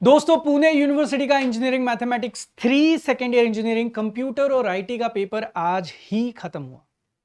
दोस्तों, पुणे यूनिवर्सिटी का engineering mathematics 3 second year engineering computer और आईटी का पेपर आज ही खत्म हुआ।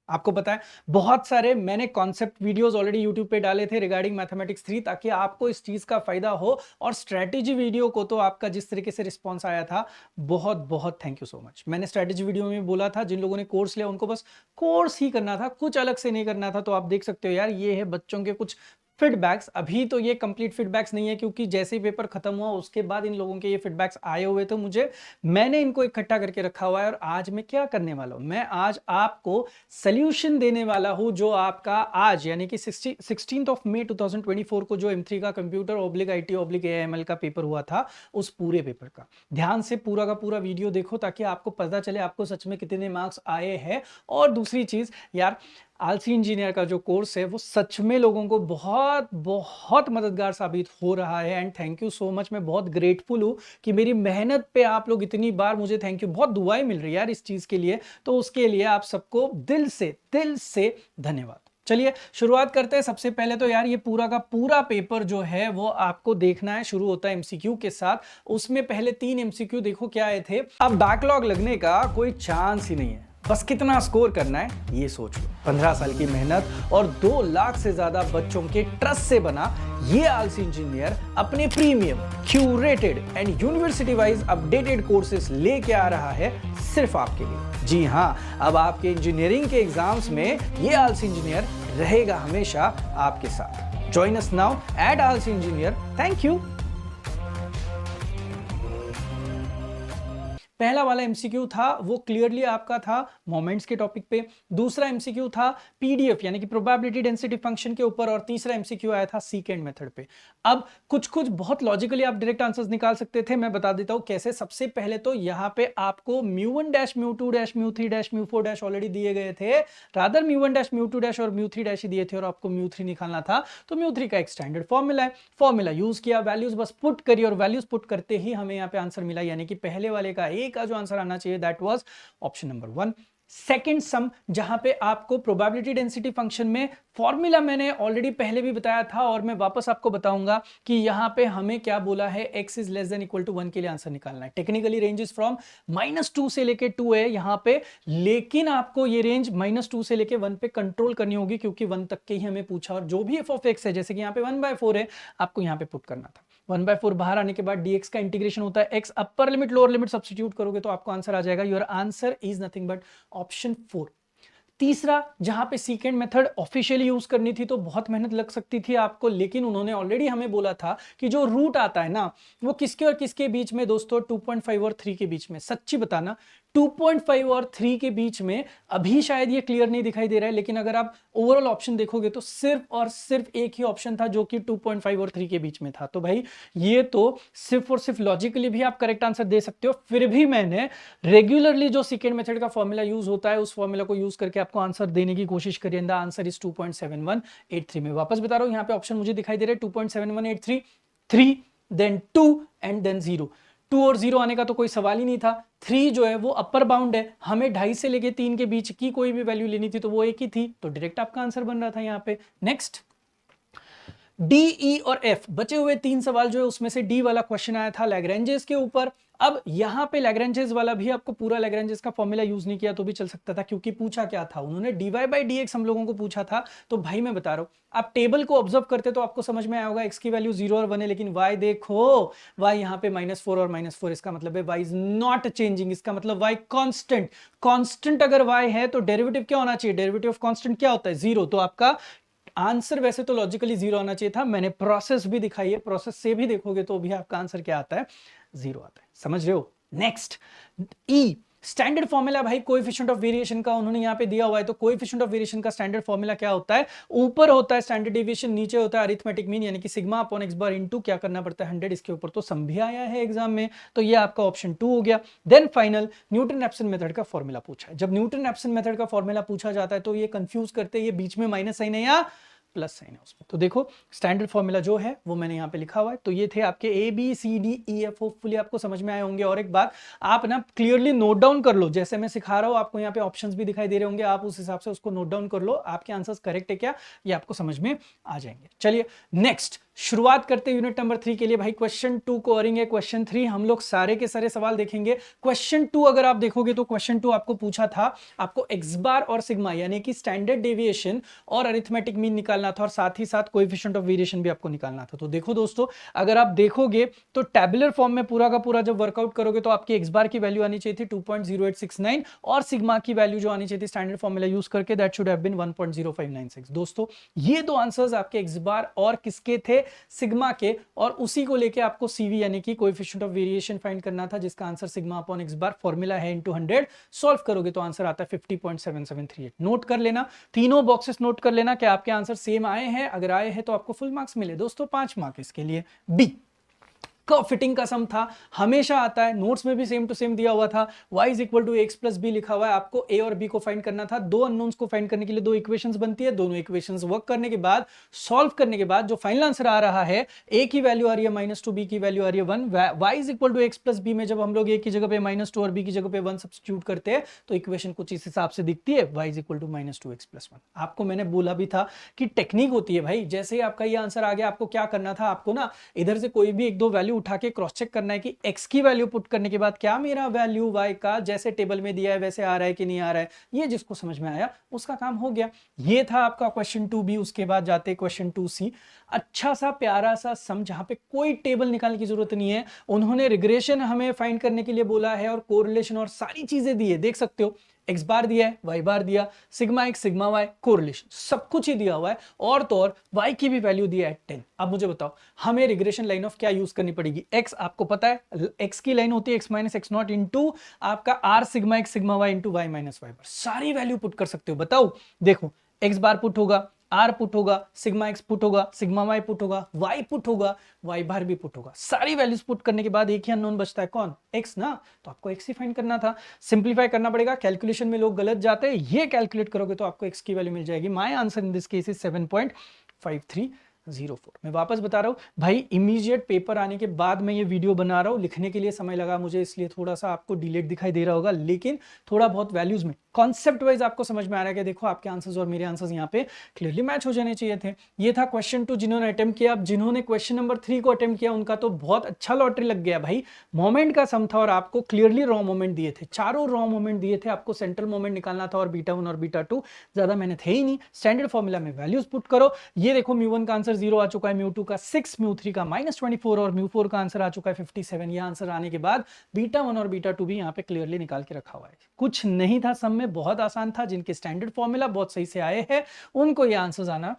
आपको पता है, बहुत सारे मैंने कॉन्सेप्ट वीडियोस ऑलरेडी यूट्यूब पे डाले थे रिगार्डिंग मैथमेटिक्स 3 ताकि आपको इस चीज का फायदा हो। और स्ट्रेटेजी वीडियो को तो आपका जिस तरीके से रिस्पॉन्स आया था, बहुत बहुत थैंक यू सो मच। मैंने स्ट्रेटेजी वीडियो में बोला था जिन लोगों ने कोर्स लिया उनको बस कोर्स ही करना था, कुछ अलग से नहीं करना था। तो आप देख सकते हो यार, ये है बच्चों के कुछ फीडबैक्स। अभी तो ये कंप्लीट फीडबैक्स नहीं है क्योंकि जैसे ही पेपर खत्म हुआ उसके बाद इन लोगों के ये फीडबैक्स आए हुए थे मुझे, मैंने इनको इकट्ठा करके रखा हुआ है। और आज मैं क्या करने वाला हूं, मैं आज आपको सोल्यूशन देने वाला हूं जो आपका आज यानी कि 16 मई 2024 को जो M3 का computer oblique IT oblique AIML का पेपर हुआ था, उस पूरे पेपर का ध्यान से पूरा का पूरा वीडियो देखो ताकि आपको पता चले आपको सच में कितने मार्क्स आए हैं। और दूसरी चीज यार, आलसी इंजीनियर का जो कोर्स है वो सच में लोगों को बहुत बहुत मददगार साबित हो रहा है। And thank you so much, मैं बहुत ग्रेटफुल हूं कि मेरी मेहनत पे आप लोग इतनी बार मुझे थैंक यू, बहुत दुआएं मिल रही है यार इस चीज के लिए। तो उसके लिए आप सबको दिल से धन्यवाद। चलिए शुरुआत करते हैं। सबसे पहले तो यार ये पूरा का पूरा पेपर जो है वो आपको देखना है। शुरू होता है MCQ के साथ। उसमें पहले 3 MCQ देखो क्या आए थे। अब बैकलॉग लगने का कोई चांस ही नहीं है, बस कितना स्कोर करना है ये सोच लो। 15 साल की मेहनत और 2 लाख से ज्यादा बच्चों के ट्रस्ट से बना ये आलसी इंजीनियर अपने premium curated and university wise updated courses लेके आ रहा है सिर्फ आपके लिए। जी हां, अब आपके इंजीनियरिंग के एग्जाम्स में ये आलसी इंजीनियर रहेगा हमेशा आपके साथ। जॉइन अस नाउ एट आलसी इंजीनियर। Thank you. पहला वाला MCQ था वो क्लियरली आपका था मोमेंट्स के टॉपिक पे। दूसरा MCQ था PDF यानी कि प्रोबेबिलिटी डेंसिटी फंक्शन के ऊपर। और तीसरा MCQ आया था सीकेंड मेथड पे। अब कुछ कुछ बहुत लॉजिकली आप डायरेक्ट आंसर्स निकाल सकते थे, मैं बता देता हूं कैसे। सबसे पहले तो यहाँ पे आपको μ1 dash μ2 dash μ3 dash μ4 dash already दिए गए थे। रादर μ1 डैश μ2 डैश और μ3 डैश ही दिए थे और आपको μ3 निकालना था। तो μ3 का एक स्टैंडर्ड फॉर्मूला है, फॉर्मूला यूज किया, वैल्यूज बस पुट करी और वैल्यूज पुट करते ही हमें यहाँ पे आंसर मिला। यानी कि पहले वाले का का जो आंसर आना चाहिए that was option number 1। Second sum, जहां पे आपको प्रोबेबिलिटी डेंसिटी फंक्शन में फॉर्मूला मैंने ऑलरेडी पहले भी बताया था और मैं वापस आपको बताऊंगा कि यहां पे हमें क्या बोला है, x is less than equal to 1 के लिए आंसर निकालना है। टेक्निकली रेंज फ्रॉम -2 से लेके 2 है यहां पे, लेकिन आपको ये रेंज -2 से लेके 1 पे कंट्रोल करनी होगी क्योंकि 1 तक के ही हमें पूछा। और जो भी f(x) है, जैसे कि यहाँ पे 1/4 है, आपको यहाँ पे पुट करना था। 1/4 बाहर आने के बाद dx का इंटीग्रेशन होता है x, upper limit lower limit substitute करोगे तो आपको आंसर आ जाएगा। Your answer is nothing but option 4। तीसरा, जहां पे सीकेंड मेथड ऑफिशियली यूज करनी थी तो बहुत मेहनत लग सकती थी आपको, लेकिन उन्होंने ऑलरेडी हमें बोला था कि जो रूट आता है ना वो किसके और किसके बीच में दोस्तों, 2.5 और 3 के बीच में। सच्ची बताना 2.5 और 3 के बीच में। अभी शायद ये क्लियर नहीं दिखाई दे रहा है, लेकिन अगर आप ओवरऑल ऑप्शन देखोगे तो सिर्फ और सिर्फ एक ही ऑप्शन था जो कि 2.5 और 3 के बीच में था। तो भाई ये तो सिर्फ और सिर्फ लॉजिकली भी आप करेक्ट आंसर दे सकते हो। फिर भी मैंने रेगुलरली जो सेकेंड मेथड का फॉर्मूला यूज होता है उस फॉर्मूला को यूज करके आपको आंसर देने की कोशिश करिए। द आंसर इज 2.7183 में। वापस बता रहा हूं, यहाँ पे ऑप्शन मुझे दिखाई दे रहे हैं 2.7183, 3 देन 2 एंड देन 0। 2 और 0 आने का तो कोई सवाल ही नहीं था। 3 जो है वो अपर बाउंड है, हमें 2.5 से लेके 3 के बीच की कोई भी वैल्यू लेनी थी तो वो एक ही थी, तो डायरेक्ट आपका आंसर बन रहा था यहाँ पे। नेक्स्ट, डी, ई और एफ, बचे हुए 3 सवाल जो है उसमें से डी वाला क्वेश्चन आया था लैग्रेंजेस के ऊपर। अब यहां पे लैग्रेंजेस वाला भी आपको पूरा लैग्रेंजेस का फॉर्मूला यूज नहीं किया तो भी चल सकता था, क्योंकि पूछा क्या था उन्होंने, dy/dx हम लोगों को पूछा था। तो भाई मैं बता रहा हूं, आप टेबल को ऑब्जर्व करते तो आपको समझ में आया होगा x की वैल्यू 0 और 1 है, लेकिन y देखो, y यहाँ पे -4 और -4, इसका मतलब है y इज नॉट चेंजिंग। इसका मतलब y कांस्टेंट। कांस्टेंट अगर y है तो डेरिवेटिव क्या होना चाहिए, डेरिवेटिव ऑफ कांस्टेंट क्या होता है, 0। तो आपका आंसर वैसे तो लॉजिकली 0 आना चाहिए था। मैंने प्रोसेस भी दिखाई है, प्रोसेस से भी देखोगे तो भी आपका आंसर क्या आता है, 0 आता है। समझ रहे हो। नेक्स्ट, ई, स्टैंडर्ड फॉर्मूला भाई कोएफिशिएंट ऑफ वेरिएशन का उन्होंने यहां पे दिया हुआ है। तो कोएफिशिएंट ऑफ वेरिएशन का स्टैंडर्ड फॉर्मूला क्या होता है, ऊपर होता है स्टैंडर्ड डेविएशन, नीचे होता है अरिथमेटिक मीन यानी कि sigma upon x bar into क्या करना पड़ता है 100। इसके ऊपर तो सम भी आया है एग्जाम में, तो ये आपका ऑप्शन 2 हो गया। Then final, Newton Raphson method का फॉर्मूला पूछा है। जब न्यूटन रैप्सन मेथड का फॉर्मूला पूछा जाता है तो ये कंफ्यूज करते हैं, ये बीच में माइनस साइन है या प्लस साइन है उसमें। तो देखो स्टैंडर्ड फॉर्मूला जो है वो मैंने यहाँ पे लिखा हुआ है। तो ये थे आपके ABCDEF, होपफुली आपको समझ में आए होंगे। और एक बात आप ना क्लियरली नोट डाउन कर लो, जैसे मैं सिखा रहा हूँ आपको यहाँ पे ऑप्शंस भी दिखाई दे रहे होंगे, आप उस हिसाब से उसको नोट डाउन कर लो, आपके आंसर्स करेक्ट है क्या ये आपको समझ में आ जाएंगे। चलिए नेक्स्ट, शुरुआत करते हैं यूनिट नंबर 3 के लिए। भाई क्वेश्चन 2 कवरिंग है, क्वेश्चन 3 हम लोग सारे के सारे सवाल देखेंगे। क्वेश्चन 2 अगर आप देखोगे तो क्वेश्चन 2 आपको पूछा था, आपको एक्स बार और सिग्मा यानी कि स्टैंडर्ड डेविएशन और अरिथमेटिक मीन निकालना था और साथ ही साथ कोएफिशिएंट ऑफ वेरिएशन भी आपको निकालना था। तो देखो दोस्तों, अगर आप देखोगे तो टेबुलर फॉर्म में पूरा का पूरा जब वर्कआउट करोगे तो आपकी एक्स बार की वैल्यू आनी चाहिए थी 2.0869 और सिग्मा की वैल्यू जो आनी चाहिए थी स्टैंडर्ड फॉर्मूला यूज करके दैट शुड हैव बीन 1.0596। दोस्तों ये दो आंसर्स आपके एक्स बार और किसके थे, सिग्मा के, और उसी को लेके आपको सीवी यानी कि कोएफिशिएंट ऑफ वेरिएशन फाइंड करना था जिसका आंसर सिग्मा अपॉन एक्स बार फॉर्मूला है इनटू 100। सॉल्व करोगे तो आंसर आता है 50.7738। नोट कर लेना, तीनों बॉक्सेस नोट कर लेना कि आपके आंसर सेम आए हैं। अगर आए हैं तो आपको फुल मार्क्स मिले दोस्तों, 5 मार्क्स इसके लिए। बी कर्व फिटिंग का सम था, हमेशा आता है, नोट्स में भी सेम टू सेम दिया हुआ था। y is equal to x plus b लिखा हुआ है, आपको a और b को फाइंड करना था। दो अननोन्स को फाइंड करने के लिए दो इक्वेशंस बनती है, दोनों इक्वेशंस वर्क करने के बाद, सॉल्व करने के बाद जो फाइनल आंसर आ रहा है, a की वैल्यू आ रही है -2, b की वैल्यू आ रही है 1। y is equal to x plus b में जब हम लोग a की जगह पे -2 और b की जगह पे 1 सब्स्टिट्यूट करते हैं तो इक्वेशन कुछ इस हिसाब से दिखती है, y is equal to -2 x plus 1। आपको मैंने बोला भी था कि टेक्निक होती है भाई, जैसे ही आपका ये आंसर आ गया आपको क्या करना था, आपको ना इधर से कोई भी एक दो वैल्यू उठा के क्रॉस चेक करना है कि x की वैल्यू पुट करने के बाद क्या मेरा वैल्यू y का जैसे टेबल में दिया है वैसे आ रहा है कि नहीं आ रहा है। ये जिसको समझ में आया उसका काम हो गया। ये था आपका क्वेश्चन 2b। उसके बाद जाते क्वेश्चन 2c, अच्छा सा प्यारा सा सम जहां पे कोई टेबल निकालने की जरूरत नहीं है। उन्होंने रिग्रेशन हमें फाइंड करने के लिए बोला है और कोरिलेशन और सारी चीजें दी है, देख सकते हो। एक्स बार दिया है, वाई बार दिया, sigma x sigma y, correlation सब कुछ ही दिया हुआ है, और तो और वाई की भी वैल्यू दिया है 10। अब मुझे बताओ हमें रिग्रेशन लाइन ऑफ क्या यूज करनी पड़ेगी। एक्स आपको पता है एक्स की लाइन होती है x minus x not into आपका R sigma x sigma y into y minus y पर। सारी वैल्यू पुट कर सकते हो। बताओ देखो, एक्स बार पुट होगा, आर पुट होगा, सिग्मा एक्स पुट होगा, सिग्मा वाई पुट होगा, वाई पुट होगा, वाई बार भी पुट होगा। सारी वैल्यूज पुट करने के बाद एक ही अननोन बचता है, कौन, एक्स ना। तो आपको एक्स ही फाइंड करना था। सिंपलीफाई करना पड़ेगा, कैलकुलेशन में लोग गलत जाते हैं। ये कैलकुलेट करोगे तो आपको एक्स की वैल्यू मिल जाएगी। My answer in this case is 7.5304। मैं वापस बता रहा हूं भाई, इमीडिएट पेपर आने के बाद मैं ये वीडियो बना रहा हूं, लिखने के लिए समय लगा मुझे इसलिए थोड़ा सा आपको डिलेट दिखाई दे रहा होगा, लेकिन थोड़ा बहुत वैल्यूज में कॉन्सेप्ट वाइज आपको समझ में आ रहा है कि देखो आपके आंसर्स और मेरे आंसर्स यहाँ पे क्लियरली मैच हो जाने चाहिए थे। ये था क्वेश्चन 2 जिन्होंने अटेम्प्ट किया। अब जिन्होंने क्वेश्चन नंबर 3 को अटेम्प्ट किया उनका तो बहुत अच्छा लॉटरी लग गया भाई। मोमेंट का सम था और आपको क्लियरली रॉ मोमेंट दिए थे, चारों रॉ मोमेंट दिए थे। आपको सेंट्रल मोमेंट निकालना था और बीटा 1 और बीटा 2, ज्यादा मेहनत है ही नहीं। स्टैंडर्ड फॉर्मूला में वैल्यूज पुट करो। ये देखो μ1 का आंसर 0 आ चुका है, μ2 का 6, μ3 का -24 और μ4 का आंसर आ चुका है 57। ये आंसर आने के बाद बीटा 1 और बीटा 2 भी यहाँ पे क्लियरली निकाल के रखा हुआ है। कुछ नहीं था सम में, बहुत आसान था। जिनके स्टैंडर्ड फॉर्मूला बहुत सही से आए हैं उनको ये आंसर्स आना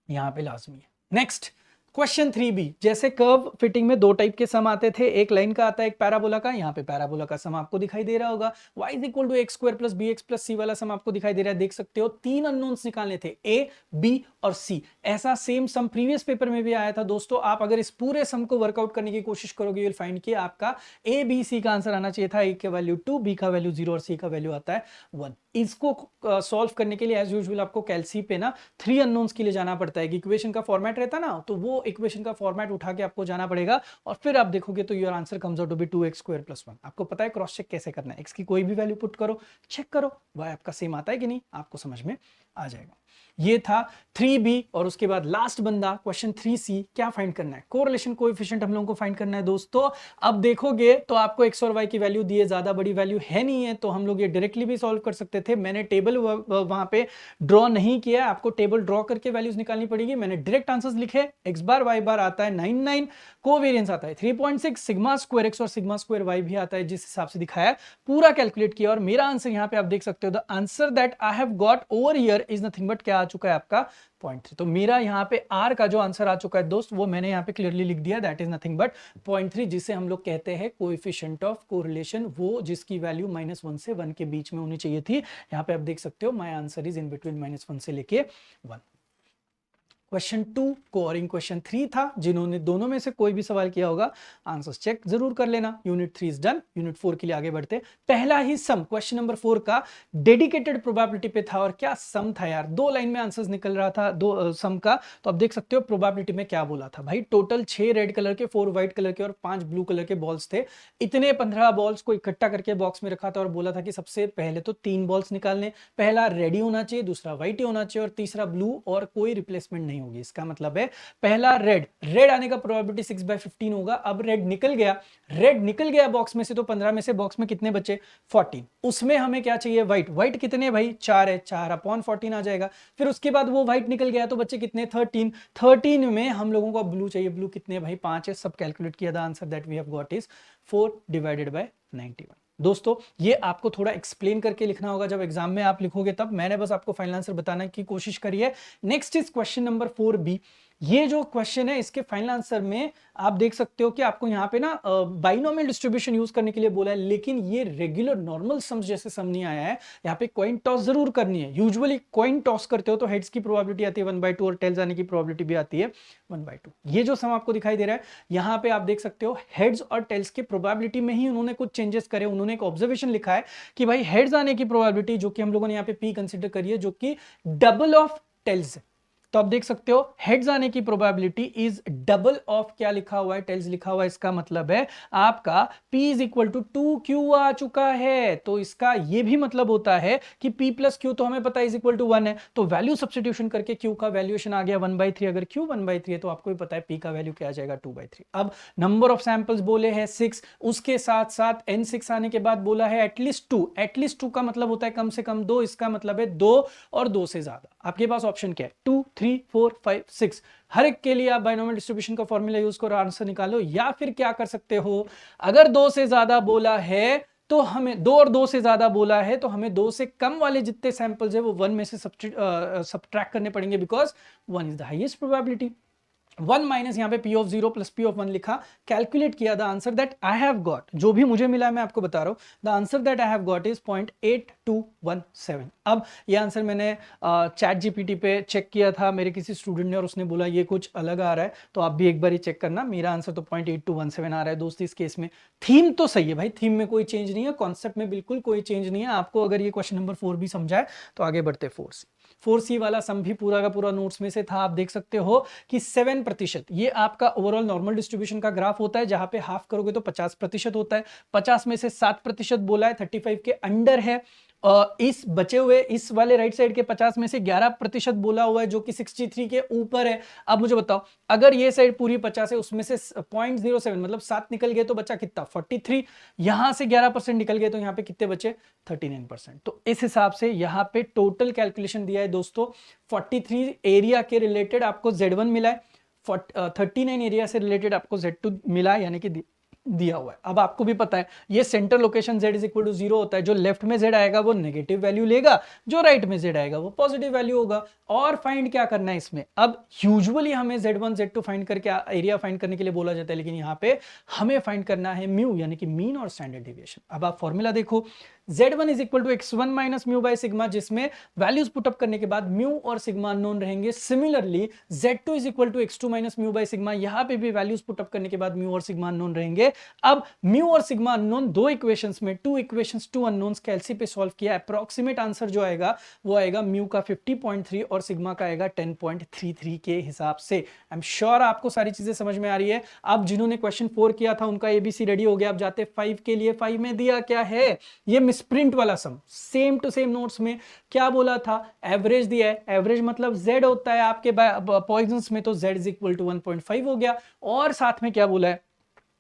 यहां पे लाजमी है। नेक्स्ट क्वेश्चन 3b, जैसे कर्व फिटिंग में दो टाइप के सम आते थे, एक लाइन का आता है एक पैराबोला का। यहाँ पे पैराबोला का सम आपको दिखाई दे रहा होगा, y is equal to x square plus b x plus c वाला सम आपको दिखाई दे रहा है, देख सकते हो। तीन अननोन्स निकालने थे, a b और c। ऐसा सेम सम प्रीवियस पेपर में भी आया था दोस्तों। आप अगर इस पूरे सम को वर्कआउट करने की कोशिश करोगे यू विल फाइंड कि आपका a b c का आंसर आना चाहिए था। a का वैल्यू 2, b का वैल्यू 0 और c का वैल्यू आता है 1। इसको सॉल्व करने के लिए एज यूजुअल आपको कैलसी पे ना 3 अननोन्स के लिए जाना पड़ता है। इक्वेशन का फॉर्मेट रहता ना, तो वो इक्वेशन का फॉर्मेट उठा के आपको जाना पड़ेगा और फिर आप देखोगे तो your answer comes out to be 2x square plus 1। आपको पता है क्रॉस चेक कैसे करना है, x की कोई भी वैल्यू पुट करो, चेक करो y आपका सेम आता है कि नहीं, आपको समझ में आ जाएगा। ये था 3b और उसके बाद लास्ट बंदा क्वेश्चन 3c। क्या फाइंड करना है, कोरिलेशन कोएफिशिएंट हम लोगों को फाइंड करना है दोस्तों। अब देखोगे तो आपको x और y की वैल्यू दी है, ज्यादा बड़ी वैल्यू है नहीं है, तो हम लोग ये डायरेक्टली भी सॉल्व कर सकते थे। मैंने टेबल वहां पे ड्रॉ नहीं किया, आपको टेबल ड्रॉ करके वैल्यूज निकालनी पड़ेगी। मैंने डायरेक्ट आंसर्स लिखे, x बार y बार आता है 99, कोवेरिएंस आता है 3.6, सिग्मा स्क्वायर x और सिग्मा स्क्वायर y भी आता है जिस हिसाब से दिखाया, पूरा कैलकुलेट किया और मेरा आंसर यहाँ पे आप देख सकते हो। The answer that I have got over here is nothing but क्या आ चुका है आपका 0.3। तो मेरा यहाँ पे r का जो आंसर आ चुका है दोस्त वो मैंने यहाँ पे क्लियरली लिख दिया, दैट इज नथिंग बट 0.3, जिसे हम लोग कहते हैं कोएफिशिएंट ऑफ कोरिलेशन, वो जिसकी वैल्यू -1 से 1 के बीच में होनी चाहिए थी। यहाँ पे आप देख सकते हो my answer is in between -1 से लेके 1। क्वेश्चन 2 कोरिंग क्वेश्चन 3 था। जिन्होंने दोनों में से कोई भी सवाल किया होगा आंसर्स चेक जरूर कर लेना। यूनिट 3 इज डन, यूनिट 4 के लिए आगे बढ़ते। पहला ही सम क्वेश्चन नंबर 4 का डेडिकेटेड प्रोबेबिलिटी पे था और क्या सम था यार, 2 लाइन में आंसर्स निकल रहा था दो सम का। तो आप देख सकते हो प्रोबेबिलिटी में क्या बोला था भाई, टोटल 6 रेड कलर के, 4 व्हाइट कलर के और 5 ब्लू कलर के बॉल्स थे। इतने 15 बॉल्स को इकट्ठा करके बॉक्स में रखा था और बोला था कि सबसे पहले तो 3 बॉल्स निकालने, पहला रेडी होना चाहिए, दूसरा व्हाइट ही होना चाहिए और तीसरा ब्लू, और कोई रिप्लेसमेंट नहीं नहीं होगी। इसका मतलब है पहला रेड आने का प्रोबेबिलिटी 6/15 होगा। अब रेड निकल गया बॉक्स में से, तो 15 में से बॉक्स में कितने बचे 14। उसमें हमें क्या चाहिए व्हाइट कितने भाई 4 है, 4/14 आ जाएगा। फिर उसके बाद वो व्हाइट निकल गया तो बच्चे कितने 13 में हम लोगों को ब्लू चाहिए। ब्लू कितने भाई 5 है, सब कैलकुलेट किया। The answer that we have got is 4/91। दोस्तों ये आपको थोड़ा एक्सप्लेन करके लिखना होगा, जब एग्जाम में आप लिखोगे तब। मैंने बस आपको फाइनल आंसर बताने की कोशिश करी है। Next is question number 4B। ये जो क्वेश्चन है इसके फाइनल आंसर में आप देख सकते हो कि आपको यहाँ पे ना बाइनोमियल डिस्ट्रीब्यूशन यूज करने के लिए बोला है, लेकिन ये रेगुलर नॉर्मल सम्स जैसे सम नहीं आया है। यहाँ पे कॉइन टॉस जरूर करनी है। यूजुअली कॉइन टॉस करते हो तो हेड्स की प्रोबेबिलिटी आती है 1/2 और टेल्स आने की प्रोबेबिलिटी भी आती है 1/2। ये जो सम आपको दिखाई दे रहा है यहाँ पे आप देख सकते हो हेड्स और टेल्स की प्रोबेबिलिटी में ही उन्होंने कुछ चेंजेस करे। उन्होंने एक ऑब्जर्वेशन लिखा है कि भाई हेड्स आने की प्रोबेबिलिटी, जो कि हम लोगों ने यहाँ पे पी कंसिडर करी है, जो कि डबल ऑफ टेल्स है। तो आप देख सकते हो हेड्स आने की प्रोबेबिलिटी इज डबल ऑफ क्या लिखा हुआ है, टेल्स लिखा हुआ है। इसका मतलब है आपका P is equal to 2Q आ चुका है। तो इसका ये भी मतलब होता है कि P प्लस Q तो हमें पता है इज इक्वल टू 1 है, तो वैल्यू सब्स्टिट्यूशन करके Q का वैल्यूएशन आ गया 1/3। अगर Q 1/3 है तो आपको भी पता है P का वैल्यू क्या आ जाएगा 2/3। अब नंबर ऑफ सैंपल्स बोले हैं 6, उसके साथ साथ N6 आने के बाद बोला है एटलीस्ट 2। एटलीस्ट 2 का मतलब होता है कम से कम 2। इसका मतलब है 2 और 2 से ज्यादा। आपके पास ऑप्शन क्या है 2, 3, 4, 5, 6। हर एक के लिए आप बाइनोमियल डिस्ट्रीब्यूशन का फॉर्मूला यूज करो, आंसर निकालो। या फिर क्या कर सकते हो, अगर 2 से ज्यादा बोला है तो हमें 2 और 2 से ज्यादा बोला है तो हमें 2 से कम वाले जितने सैंपल्स है वो 1 में से सब्ट्रैक्ट करने पड़ेंगे, because 1 is the highest probability. 1 minus यहाँ पे P of 0 plus P of 1 लिखा, कैलकुलेट किया। The answer that I have got, जो भी मुझे मिला है मैं आपको बता रहा हूं, the answer that I have got is 0.8217। अब ये आंसर मैंने चैट जीपीटी पे चेक किया था मेरे किसी स्टूडेंट ने, और उसने बोला ये कुछ अलग आ रहा है, तो आप भी एक बार ही चेक करना। मेरा आंसर तो 0.8217 आ रहा है दोस्त। इस केस में थीम तो सही है भाई, थीम में कोई चेंज नहीं है, कॉन्सेप्ट में बिल्कुल कोई चेंज नहीं है। आपको अगर ये क्वेश्चन नंबर 4 भी समझा है तो आगे बढ़ते 4C वाला सम भी पूरा का पूरा नोट्स में से था। आप देख सकते हो कि 7%, ये आपका ओवरऑल नॉर्मल डिस्ट्रीब्यूशन का ग्राफ होता है, जहां पे हाफ करोगे तो 50% होता है। 50 में से 7% बोला है, 35 के अंडर है। इस बचे हुए इस वाले राइट साइड के 50 में से 11% बोला हुआ है, जो कि 63 के ऊपर है। अब मुझे बताओ, अगर ये साइड पूरी 50 है, उसमें से 0.07 मतलब 7 निकल गए तो बचा कितना 43। यहां से 11% निकल गए तो यहां पे कितने बचे 39%। तो इस हिसाब से यहां पे टोटल कैलकुलेशन दिया है दोस्तों। 43 एरिया के रिलेटेड आपको Z1 मिला है, 39 एरिया से रिलेटेड आपको Z2 मिला है, यानी कि दिया हुआ है। अब आपको भी पता है ये centre location Z is equal to 0 होता है। जो लेफ्ट में Z आएगा वो नेगेटिव वैल्यू लेगा, जो राइट में Z आएगा वो पॉजिटिव वैल्यू होगा। और फाइंड क्या करना है इसमें, अब यूजुअली हमें Z1 Z2 फाइंड करके एरिया फाइंड करने के लिए बोला जाता है, लेकिन यहाँ पे हमें फाइंड करना है म्यू, यानी कि मीन और स्टैंडर्ड डेविएशन। अब आप फॉर्मूला देखो, Z1 is equal to x1 minus mu by sigma, जिसमें वैल्यूज पुटअप करने के बाद म्यू और सिग्मा अननोन रहेंगे। Similarly Z2 is equal to x2 minus mu by sigma, यहां पे भी वैल्यूज पुटअप करने के बाद म्यू और सिग्मा अननोन रहेंगे। अब म्यू और सिग्मा अननोन दो इक्वेशंस में, 2 इक्वेशंस 2 अननोन्स का एलसी पे सॉल्व किया, अप्रॉक्सीमेट आंसर जो आएगा वो आएगा म्यू का 50.3 और सिग्मा का आएगा 10.33 के हिसाब से। आई एम श्योर आपको सारी चीजें समझ में आ रही है। अब जिन्होंने क्वेश्चन 4 किया था उनका एबीसी रेडी हो गया। अब जाते 5 के लिए। 5 में दिया क्या है, ये मिसप्रिंट वाला सम, सेम टू सेम नोट्स में क्या बोला था, एवरेज दिया है। एवरेज मतलब Z होता है आपके पॉइजंस में, तो Z इज इक्वल टू 1.5 हो गया। और साथ में क्या बोला है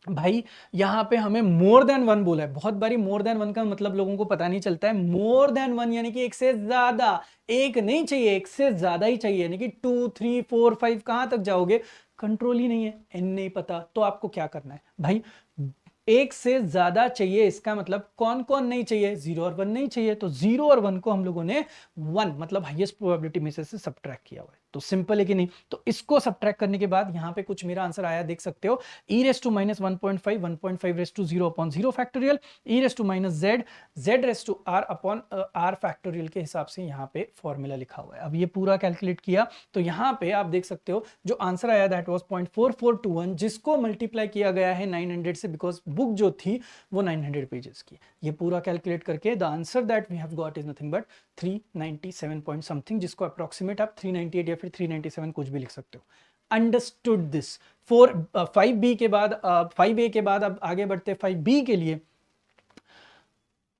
भाई, यहां पे हमें मोर देन 1 बोला है। बहुत बारी मोर देन 1 का मतलब लोगों को पता नहीं चलता है। मोर देन 1 यानी कि एक से ज्यादा, एक नहीं चाहिए, एक से ज्यादा ही चाहिए, यानी कि 2, 3, 4, 5 कहां तक जाओगे, कंट्रोल ही नहीं है, एन नहीं पता। तो आपको क्या करना है भाई, एक से ज्यादा चाहिए। इसका मतलब कौन कौन नहीं चाहिए, 0 और 1 नहीं चाहिए। तो 0 और 1 को हम लोगों ने 1 मतलब हाईएस्ट प्रोबेबिलिटी में से सब्ट्रैक्ट किया हुआ है। तो सिंपल है कि नहीं। तो इसको सब्ट्रैक्ट करने के बाद यहां पे कुछ मेरा आंसर आया, देख सकते हो, e raise to minus 1.5, 1.5 raise to 0 upon 0 factorial, e raise to minus z, z raise to r upon r factorial के हिसाब से यहाँ पे फॉर्मूला लिखा हुआ है। अब ये पूरा कैलकुलेट किया तो यहाँ पे आप देख सकते हो जो आंसर आया दैट वाज 0.4421, जिसको मल्टीप्लाई किया गया है 900 से, बिकॉज बुक जो थी वो 900 पेजेस की। ये पूरा कैलकुलेट करके the answer that we have got is nothing but 397 point something, जिसको अप्रोक्सीमेट आप 398 या फिर 397 कुछ भी लिख सकते हो। Understood this. 5B के बाद 5A के बाद अब आगे बढ़ते 5B के लिए।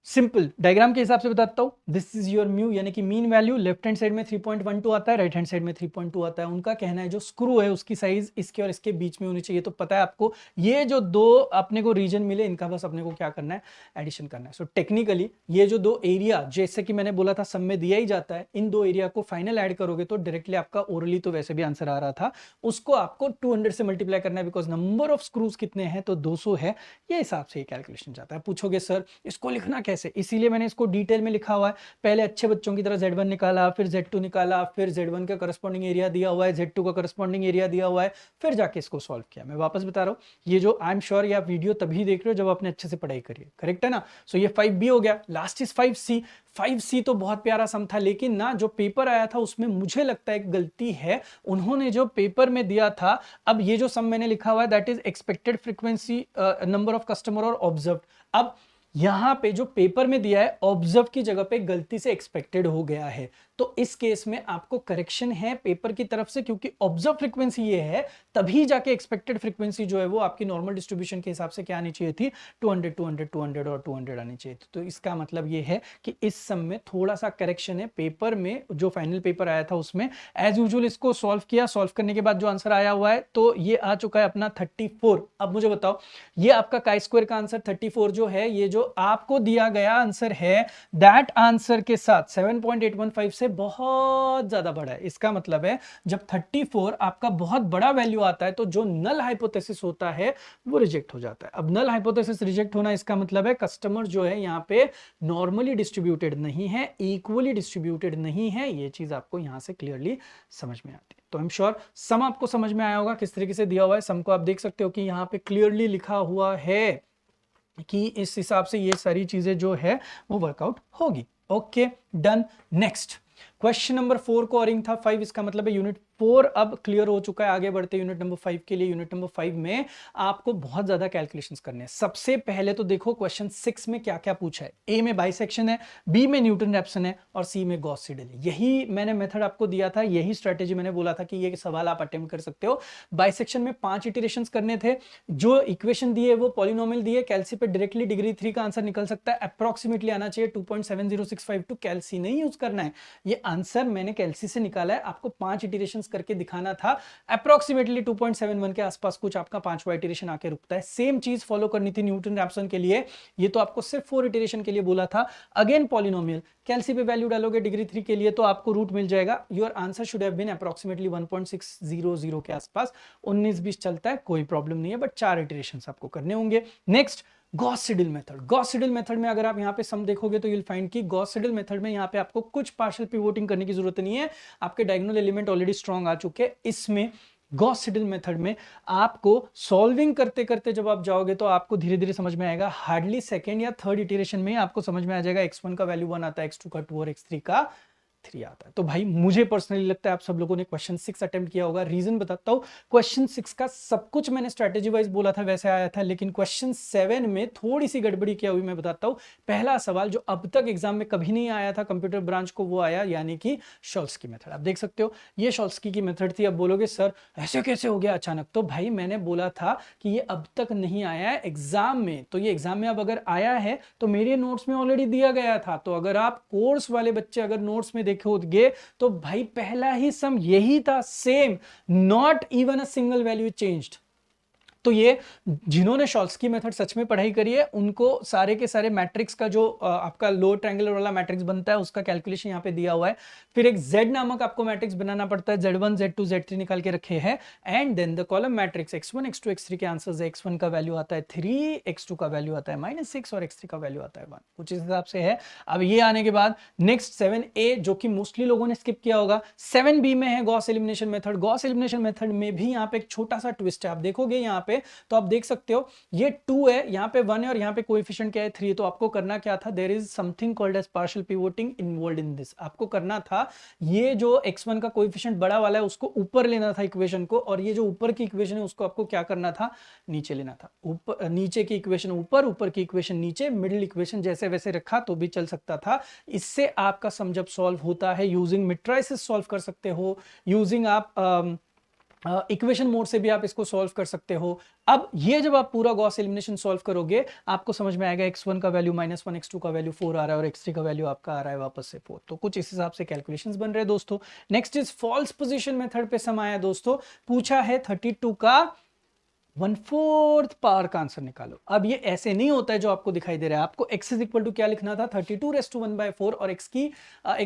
सिंपल डायग्राम के हिसाब से बताता हूँ, दिस इज योर म्यू यानी कि mean value, left hand side में 3.12 आता है, राइट हैंड साइड में 3.2 आता है। उनका कहना है जो स्क्रू है उसकी साइज इसके और इसके बीच में होनी चाहिए। तो पता है आपको ये जो दो अपने को रीजन मिले इनका बस अपने को क्या करना है, एडिशन करना है। सो टेक्निकली ये जो दो एरिया जैसे कि मैंने बोला था सब में दिया ही जाता है, इन दो एरिया को फाइनल ऐड करोगे तो डायरेक्टली आपका ओरली तो वैसे भी आंसर आ रहा था, उसको आपको 200 से मल्टीप्लाई करना है बिकॉज नंबर ऑफ स्क्रूज कितने हैं तो 200 है, ये हिसाब से ये कैलकुलेशन जाता है। पूछोगे सर इसको लिखना कैसे, इसीलिए मैंने इसको डिटेल में लिखा हुआ है। पहले अच्छे बच्चों की तरह Z1 निकाला, फिर Z2 निकाला, फिर Z1 का करस्पॉन्डिंग एरिया दिया हुआ है, Z2 का करस्पॉन्डिंग एरिया दिया हुआ है, फिर जाके इसको सॉल्व किया। मैं वापस बता रहा हूं, ये जो आई एम श्योर ये आप वीडियो तभी देख रहे हो जब आपने अच्छे से पढ़ाई करी है, करेक्ट है ना। सो ये 5B हो गया, लास्ट इज 5C। 5C तो बहुत प्यारा सम था, लेकिन ना जो पेपर आया था उसमें मुझे लगता है एक गलती है, उन्होंने जो पेपर में दिया था, अब ये जो सम मैंने लिखा हुआ है that is expected frequency number of customer और ऑब्जर्व। अब यहां पे जो पेपर में दिया है ऑब्जर्व की जगह पे गलती से एक्सपेक्टेड हो गया है, तो इस केस में आपको करेक्शन है पेपर की तरफ से, क्योंकि ऑब्जर्व फ्रीक्वेंसी ये है, तभी जाके एक्सपेक्टेड फ्रीक्वेंसी जो है वो आपकी नॉर्मल डिस्ट्रीब्यूशन के हिसाब से क्या आनी चाहिए थी, 200 200 200 और 200 आनी चाहिए थी। तो इसका मतलब ये है कि इस सम में थोड़ा सा करेक्शन है, पेपर में जो फाइनल पेपर आया था उसमें एज यूजुअल इसको सॉल्व किया, सॉल्व करने के बाद जो आंसर आया हुआ है तो ये आ चुका है अपना 34। अब मुझे बताओ ये आपका काई स्क्वायर का आंसर 34 जो है, ये जो आपको दिया गया आंसर है दैट आंसर के साथ 7.815 से बहुत ज्यादा बड़ा है। इसका मतलब है जब 34 आपका बहुत बड़ा वैल्यू आता है तो जो नल हाइपोथेसिस होता है वो रिजेक्ट हो जाता है। अब नल हाइपोथेसिस रिजेक्ट होना इसका मतलब है कस्टमर जो है यहाँ पे नॉर्मली डिस्ट्रीब्यूटेड नहीं है, इक्वली डिस्ट्रीब्यूटेड नहीं है। ये चीज आपको यहां से क्लियरली समझ में आती है। तो आई एम श्योर सम आपको समझ में आया होगा किस तरीके से दिया हुआ है। सम को आप देख सकते हो कि यहाँ पे क्लियरली लिखा हुआ है कि इस हिसाब से ये सारी चीजें जो है वो वर्कआउट होगी। Okay done. Next question number 4 को ओरिंग था 5, इसका मतलब है यूनिट 4 अब क्लियर हो चुका है। आगे बढ़ते यूनिट नंबर 5 के लिए। यूनिट नंबर 5 में आपको बहुत ज्यादा कैलकुलेशंस करने हैं। सबसे पहले तो देखो क्वेश्चन 6 में क्या क्या पूछा है। ए में बाइसेक्शन है, बी में न्यूटन रैप्सन है और सी में गॉस सीडल है। यही मैंने मेथड आपको दिया था, यही स्ट्रेटेजी मैंने बोला था कि ये सवाल आप अटेम्प्ट कर सकते हो। बाइसेक्शन में 5 इटरेशंस करने थे, जो इक्वेशन दिए वो पॉलिनोमियल दिए, कैल्सी पे डायरेक्टली डिग्री 3 का आंसर निकल सकता है, अप्रोक्सीमेटली आना चाहिए 2.70652। कैल्सी नहीं यूज करना है, ये आंसर मैंने कैल्सी से निकाला है, आपको 5 इटरेशंस करके दिखाना था। अप्रोक्सीमेटली 2.71 के आसपास कुछ आपका 5वां इटरेशन आके रुकता है। सेम चीज फॉलो करनी थी न्यूटन रैप्सन के लिए, ये तो आपको सिर्फ 4 इटरेशन के लिए बोला था। अगेन पॉलिनोमियल, कैल्सी पे वैल्यू डालोगे डिग्री 3 के लिए तो आपको रूट मिल जाएगा। Your answer should have been approximately 1.600 के आसपास। 19-20 चलता है, कोई प्रॉब्लम नहीं है, बट 4 इटरेशंस आपको करने होंगे। Next Gauss Seidel method. Gauss Seidel method में अगर आप यहाँ पे सम देखोगे तो यूल फाइंड कि गॉस सीडल मेथड में यहाँ पे आपको कुछ पार्शियल पिवोटिंग करने की जरूरत नहीं है, आपके डायगोनल एलिमेंट ऑलरेडी स्ट्रॉन्ग आ चुके हैं। इसमें गॉस सीडल मेथड में आपको सॉल्विंग करते करते जब आप जाओगे तो आपको धीरे धीरे समझ में आएगा, हार्डली सेकेंड या थर्ड इटरेशन में आपको समझ में आ जाएगा x1 का वैल्यू 1 आता है, x2 का 2 और x3 का 3 आता है। तो भाई मुझे पर्सनली लगता है आप सब लोगों ने क्वेश्चन 6 अटेम्प्ट किया होगा। रीजन बताता हूं, क्वेश्चन 6 का सब कुछ मैंने स्ट्रेटेजी वाइज बोला था वैसे आया था, लेकिन क्वेश्चन 7 में थोड़ी सी गड़बड़ी क्या हुई मैं बताता हूं। पहला सवाल जो अब तक एग्जाम में कभी नहीं आया था कंप्यूटर ब्रांच को, वो आया, यानी कि शॉल्स्की मेथड। आप देख सकते हो ये शॉल्स्की की मेथड थी। अब बोलोगे सर ऐसे कैसे हो गया अचानक, तो भाई मैंने बोला था कि ये अब तक नहीं आया है एग्जाम में, तो ये एग्जाम में अब अगर आया है तो मेरे नोट्स में ऑलरेडी दिया गया था। तो अगर आप कोर्स वाले बच्चे अगर नोट्स में देखोगे तो भाई पहला ही सम यही था, same, not even a single value changed. तो ये जिन्होंने शॉल्स्की मेथड सच में पढ़ाई करी है उनको सारे के सारे मैट्रिक्स का जो आपका लोअर ट्रायंगुलर वाला मैट्रिक्स बनता है उसका कैलकुलेशन यहाँ पे दिया हुआ है। फिर एक Z नामक आपको मैट्रिक्स बनाना पड़ता है, Z1 Z2 Z3 निकाल के रखे हैं, and then the column matrix x1 x2 x3 के आंसर्स है। x1 का वैल्यू आता है 3, x2 का वैल्यू आता है -6 और x3 का वैल्यू आता है 1, कुछ इस हिसाब से है। अब ये आने के बाद नेक्स्ट 7A जो कि मोस्टली लोगों ने स्किप किया होगा, 7B में है Gauss elimination method. Gauss elimination method में भी यहाँ पे एक छोटा सा ट्विस्ट है, आप देखोगे यहाँ पे तो आप देख सकते हो ये 2 है, यहाँ पे 1 है और यहाँ पे कोएफिशिएंट क्या है 3। तो आपको करना क्या था, there is something called as partial pivoting involved in this. आपको करना था ये जो x1 का कोएफिशिएंट बड़ा वाला है उसको ऊपर लेना था इक्वेशन को, और ये जो ऊपर की इक्वेशन है उसको आपको क्या करना था, नीचे लेना था। ऊपर नीचे की इक्वेशन ऊपर, ऊपर की इक्वेशन नीचे, मिडिल इक्वेशन जैसे वैसे रखा तो भी चल सकता था। इससे आपका सम जब सॉल्व होता है यूजिंग मैट्रिसेस सॉल्व कर सकते हो, यूजिंग आप इक्वेशन मोड से भी आप इसको सॉल्व कर सकते हो। अब ये जब आप पूरा गॉस एलिमिनेशन सॉल्व करोगे आपको समझ में आएगा x1 का वैल्यू -1, x2 का वैल्यू 4 आ रहा है और x3 का वैल्यू आपका आ रहा है वापस से 4। तो कुछ इस हिसाब से कैलकुलेशंस बन रहे हैं दोस्तों। Next is false position method पे सम आया दोस्तों, पूछा है 32 का 1/4 पावर का आंसर निकालो। अब ये ऐसे नहीं होता है जो आपको दिखाई दे रहा है। आपको x इज इक्वल टू क्या लिखना था, 32 रेस्ट टू 1/4 और x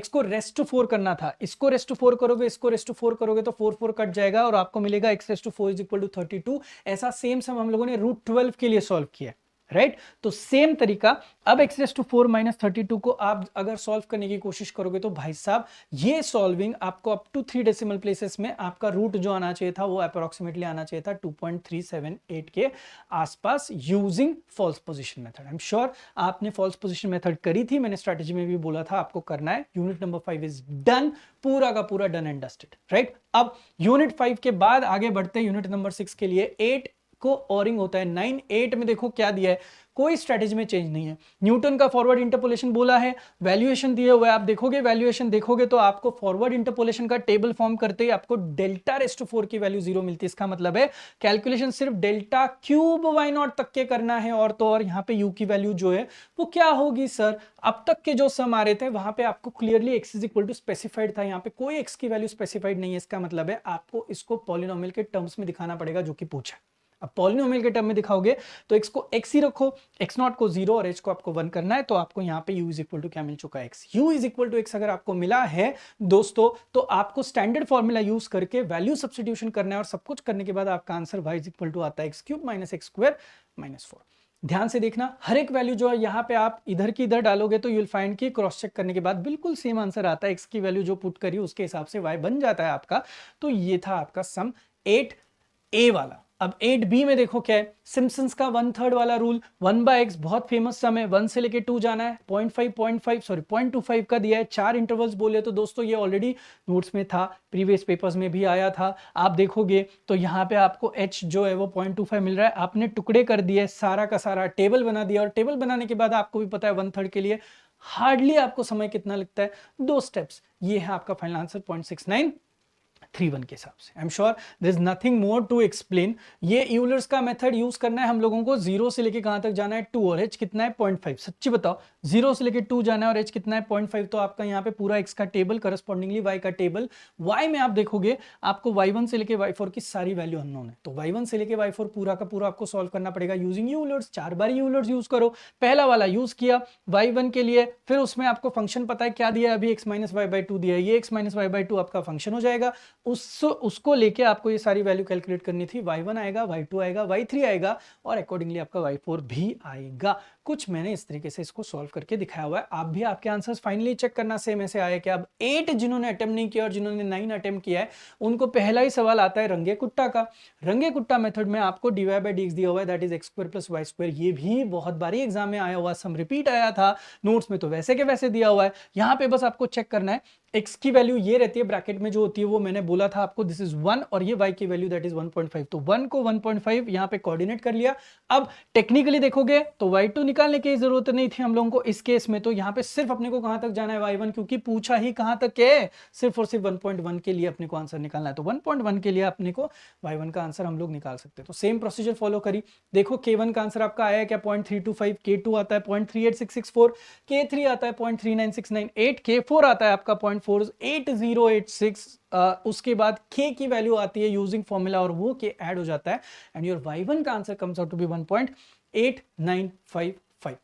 को रेस्ट टू 4 करना था। इसको रेस्ट टू 4 करोगे, इसको रेस्ट टू 4 करोगे तो 4 4 कट जाएगा और आपको मिलेगा x raised to 4 is equal to 32। ऐसा सेम सम हम लोगों ने √12 के लिए सॉल्व किया, राइट तो सेम तरीका। अब x रेस्ट टू 4 -32 को आप अगर सॉल्व करने की कोशिश करोगे तो भाई साहब ये सॉल्विंग आपको अप टू 3 डेसिमल प्लेसेस में आपका रूट जो आना चाहिए था वो अप्रोक्सीमेटली आना चाहिए था 2.378 के आसपास using false position method. I am sure आपने फॉल्स पोजीशन मेथड करी थी, मैंने स्ट्रेटेजी में भी बोला था आपको करना है। यूनिट नंबर 5 इज डन, पूरा का पूरा डन एंड डस्टेड, राइट। अब यूनिट 5 के बाद आगे बढ़ते हैं यूनिट नंबर 6 के लिए। 8 को ओरिंग होता है 9, 8 में देखो क्या दिया है, कोई स्ट्रेटेजी में चेंज नहीं है। न्यूटन का फॉरवर्ड इंटरपोलेशन बोला है, वैल्यूएशन दिए हुए आप देखोगे, वैल्यूएशन देखोगे तो आपको फॉरवर्ड इंटरपोलेशन का टेबल फॉर्म करते ही आपको डेल्टा रेस्ट टू 4 की वैल्यू 0 मिलती है। इसका मतलब है कैलकुलेशन सिर्फ डेल्टा क्यूब y0 तक के करना है और तो और यहाँ पे u की वैल्यू जो है वो क्या होगी सर, अब तक के जो सम आ रहे थे वहां पे आपको clearly x is equal to specified था, यहाँ पे कोई x की वैल्यू स्पेसिफाइड नहीं है। इसका मतलब है आपको इसको पॉलिनोमियल के टर्म्स में दिखाना पड़ेगा जो कि पूछा। अब पॉलिनोमियल के टर्म में दिखाओगे तो x को x ही रखो, x0 को 0 और h को आपको 1 करना है, तो आपको यहाँ पे u इज इक्वल टू क्या मिल चुका है, x। u is equal to x अगर आपको मिला है दोस्तों तो आपको स्टैंडर्ड फॉर्मूला यूज करके वैल्यू सब्स्टिट्यूशन करना है और सब कुछ करने के बाद आपका answer y is equal to आता है x³ - x² - 4। ध्यान से देखना, हर एक वैल्यू जो है यहाँ पे आप इधर की इधर डालोगे तो यू विल फाइंड कि क्रॉस चेक करने के बाद बिल्कुल सेम आंसर आता है। x की वैल्यू जो पुट करी उसके हिसाब से y बन जाता है आपका। तो ये था आपका सम 8a वाला। अब 8b में देखो क्या है, सिम्पसन्स का 1/3 वाला रूल, 1/x बहुत फेमस सम है, 1 से लेके 2 जाना है, 0.25 का दिया है, 4 इंटरवल्स बोले तो दोस्तों ये ऑलरेडी नोट्स में था, प्रीवियस पेपर्स में भी आया था। आप देखोगे तो यहाँ पे आपको h जो है वो 0.25 मिल रहा है, आपने टुकड़े कर दिए, सारा का सारा टेबल बना दिया और टेबल बनाने के बाद आपको भी पता है 1/3 के लिए हार्डली आपको समय कितना लगता है, 2 स्टेप्स। ये है आपका फाइनल आंसर 0.6931 के हिसाब से। I am sure there is nothing more to explain. ये यूलर्स का मेथड यूज करना है हम लोगों को। 0 से लेके कहां तक जाना है, 2 और h कितना है 0.5। सच्ची बताओ 0 से लेके 2 जाना है और h कितना है 0.5, तो आपका यहाँ पे पूरा x का टेबल करस्पॉन्डिंगली y का टेबल। y में आप देखोगे आपको y1 से लेके y4 की सारी वैल्यू अननोन है, तो y1 से लेके y4 पूरा का पूरा आपको सॉल्व करना पड़ेगा यूजिंग यूलर्स। 4 बार यूलर्स यूज करो। पहला वाला यूज किया y1 के लिए, फिर उसमें आपको फंक्शन पता है क्या दिया है, अभी x - y/2 दिया है, ये x - y/2 आपका फंक्शन हो जाएगा। उसको लेके आपको ये सारी वैल्यू कैलकुलेट करनी थी। y1 आएगा, y2 आएगा, y3 आएगा और अकॉर्डिंगली आपका y4 भी आएगा। कुछ मैंने इस तरीके से इसको सॉल्व करके दिखाया हुआ है। आप भी आपके आंसर्स फाइनली चेक करना सेम ऐसे आए क्या। अब 8 जिन्होंने अटेम्प्ट नहीं किया और जिन्होंने 9 अटेम्प्ट किया है उनको पहला ही सवाल आता है रंगे कुट्टा का। रंगे कुट्टा मेथड में आपको dy/dx दिया हुआ है, दैट इज x² + y²। ये भी बहुत बारी एग्जाम में आया हुआ, सम रिपीट आया था, नोट्स में तो वैसे के वैसे दिया हुआ है। यहाँ पे बस आपको चेक करना है x की वैल्यू ये रहती है ब्रैकेट में जो होती है वो मैंने बोला था आपको, दिस इज 1 और ये y की वैल्यू दैट इज 1.5। तो 1 को 1.5 यहाँ पे कोऑर्डिनेट कर लिया। अब टेक्निकली देखोगे तो y2 निकालने की जरूरत नहीं थी हम लोगों को इस केस में, तो यहाँ पे सिर्फ अपने को कहां तक जाना है y1, क्योंकि पूछा ही कहां तक है, सिर्फ और सिर्फ 1.1 के लिए अपने को आंसर निकालना है। तो 1.1 के लिए अपने को y1 का आंसर हम लोग निकाल सकते हैं। तो सेम प्रोसीजर फॉलो करी। देखो k1 का आंसर आपका आया है क्या 0.325, k2 आता है 0.38664, k3 आता है 0.39698, k4 आता है आपका 0.48086। उसके बाद k की वैल्यू आती है यूजिंग फॉर्मूला और वो k ऐड हो जाता है एंड योर y1 का answer comes out to be 1.8955।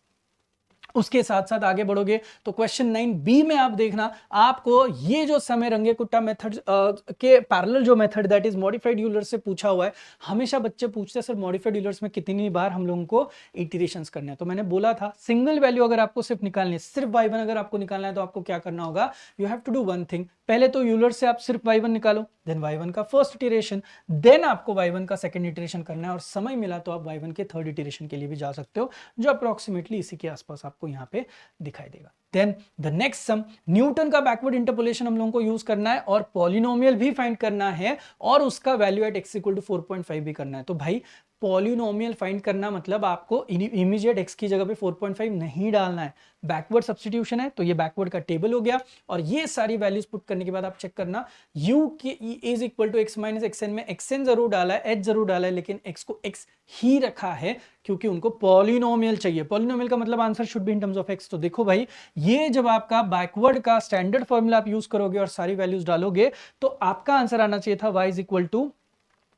उसके साथ साथ आगे बढ़ोगे तो क्वेश्चन 9b में आप देखना, आपको ये जो समय रंगे कुट्टा मेथड के पैरेलल जो method that is modified Euler's से पूछा हुआ है। हमेशा बच्चे पूछते हैं सर मॉडिफाइड यूलर्स में कितनी बार हम लोगों को इटरेशंस करने हैं, तो मैंने बोला था सिंगल वैल्यू अगर आपको सिर्फ निकालनी है, सिर्फ y1 अगर आपको निकालना है तो आपको क्या करना होगा, you have to do one thing. पहले तो यूलर से आप सिर्फ y1 निकालो, देन y1 का फर्स्ट इटरेशन, देन आपको y1 का सेकंड इटरेशन करना है और समय मिला तो आप y1 के थर्ड इटरेशन के लिए भी जा सकते हो, जो अप्रोक्सीमेटली इसी के आसपास आपको यहाँ पे दिखाई देगा। Then the next sum, Newton का बैकवर्ड इंटरपोलेशन हम लोगों को यूज करना है और पॉलिनोमियल भी फाइंड करना है और उसका value at x equal to 4.5 भी करना है। तो भाई पॉलिनोमियल फाइंड करना मतलब आपको इमीडिएट x की जगह पे 4.5 नहीं डालना है, बैकवर्ड सब्स्टिट्यूशन है। तो ये बैकवर्ड का टेबल हो गया और ये सारी वैल्यूज पुट करने के बाद आप चेक करना u की is equal to x minus xn में xn जरूर डाला है, h जरूर डाला है, लेकिन x को x ही रखा है क्योंकि उनको पॉलिनोमियल चाहिए। पॉलिनोमियल का मतलब answer should be in terms of x। तो देखो भाई, ये जब आपका बैकवर्ड का स्टैंडर्ड फॉर्मूला आप यूज करोगे और सारी वैल्यूज डालोगे तो आपका आंसर आना चाहिए था y is equal to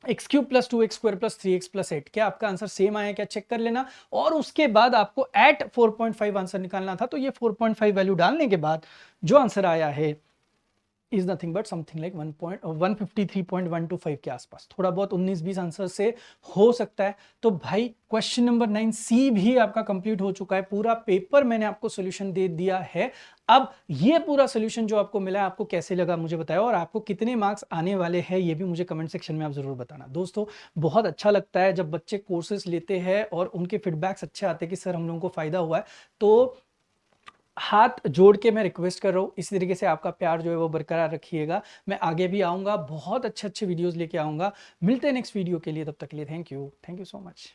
x cube plus 2x square plus 3x plus 8। क्या आपका आंसर सेम आया क्या, चेक कर लेना। और उसके बाद आपको एट 4.5 आंसर निकालना था। तो ये 4.5 वैल्यू डालने के बाद जो आंसर आया है is nothing but something like 153.125 के आसपास, थोड़ा बहुत 19-20 आंसर से हो सकता है। तो भाई क्वेश्चन नंबर 9 सी भी आपका कंप्लीट हो चुका है, पूरा पेपर मैंने आपको सोल्यूशन दे दिया है। अब ये पूरा सोल्यूशन जो आपको मिला है आपको कैसे लगा मुझे बताओ, और आपको कितने मार्क्स आने वाले हैं ये भी मुझे कमेंट सेक्शन में आप जरूर बताना। दोस्तों बहुत अच्छा लगता है जब बच्चे कोर्सेज लेते हैं और उनके फीडबैक्स अच्छे आते हैं कि सर हम लोगों को फायदा हुआ है। तो हाथ जोड़ के मैं रिक्वेस्ट कर रहा हूँ इसी तरीके से आपका प्यार जो है वो बरकरार रखिएगा। मैं आगे भी आऊँगा, बहुत अच्छे अच्छे वीडियोस लेके आऊँगा। मिलते हैं नेक्स्ट वीडियो के लिए, तब तक के लिए थैंक यू सो मच।